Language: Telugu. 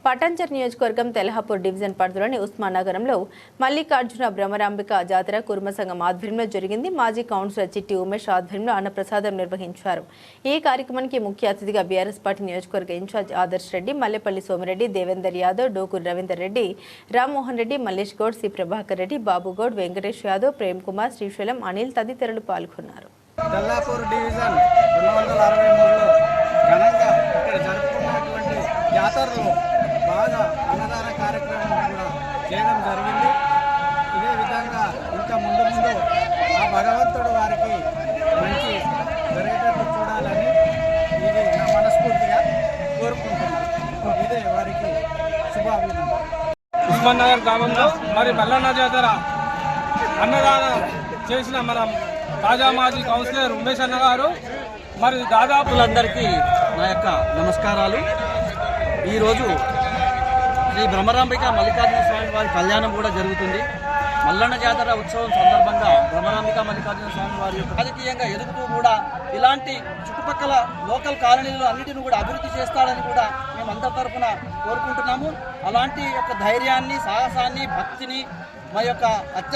పటాన్చెరు నియోజకవర్గం తెల్హాపూర్ డివిజన్ పరిధిలోని ఉస్మాన్ నగరంలో మల్లికార్జున భ్రమరాంబిక జాతర కుర్మ సంఘం ఆధ్వర్యంలో జరిగింది. మాజీ కౌన్సిలర్ చిట్టి ఉమేష్ ఆధ్వర్యంలో అన్నప్రసాదం నిర్వహించారు. ఈ కార్యక్రమానికి ముఖ్య అతిథిగా బీఆర్ఎస్ పార్టీ నియోజకవర్గ ఇన్ఛార్జ్ ఆదర్శ్ రెడ్డి, మల్లెపల్లి సోమిరెడ్డి, దేవేందర్ యాదవ్, డోకూరు రవీందర్ రెడ్డి, రామ్మోహన్ రెడ్డి, మల్లేష్ గౌడ్, సి ప్రభాకర్ రెడ్డి, బాబు గౌడ్, వెంకటేష్ యాదవ్, ప్రేమ్ కుమార్, శ్రీశైలం, అనిల్ తదితరులు పాల్గొన్నారు. తెల్లాపూర్ డివిజన్ 263లో ఘనంగా ఇక్కడ జరుపుకున్నటువంటి జాతరలో బాగా అన్నదాన కార్యక్రమం కూడా చేయడం జరిగింది. ఇదే విధంగా ఇంకా ముందు ఆ భగవంతుడు వారికి మంచి జరిగేటట్టు చూడాలని ఇది నా మనస్ఫూర్తిగా కోరుకుంటున్నాను. ఇదే వారికి శుభాభినందనలు. ఉస్మాన్ నగర్ గ్రామంలో మరి మల్లన్న జాతర అన్నదానం చేసిన మన తాజా మాజీ కౌన్సిలర్ ఉమేష్ అన్న గారు మరి దాదాపులందరికీ నా యొక్క నమస్కారాలు. ఈరోజు శ్రీ భ్రమరాంబిక మల్లికార్జున స్వామి వారి కళ్యాణం కూడా జరుగుతుంది. మల్లన్న జాతర ఉత్సవం సందర్భంగా భ్రమరాంబిక మల్లికార్జున స్వామి వారి యొక్క రాజకీయంగా ఎదుగుతూ కూడా ఇలాంటి చుట్టుపక్కల లోకల్ కాలనీలు అన్నిటిని కూడా అభివృద్ధి చేస్తాడని కూడా మేము అందరి తరఫున కోరుకుంటున్నాము. అలాంటి యొక్క ధైర్యాన్ని, సాహసాన్ని, భక్తిని మా యొక్క అత్యంత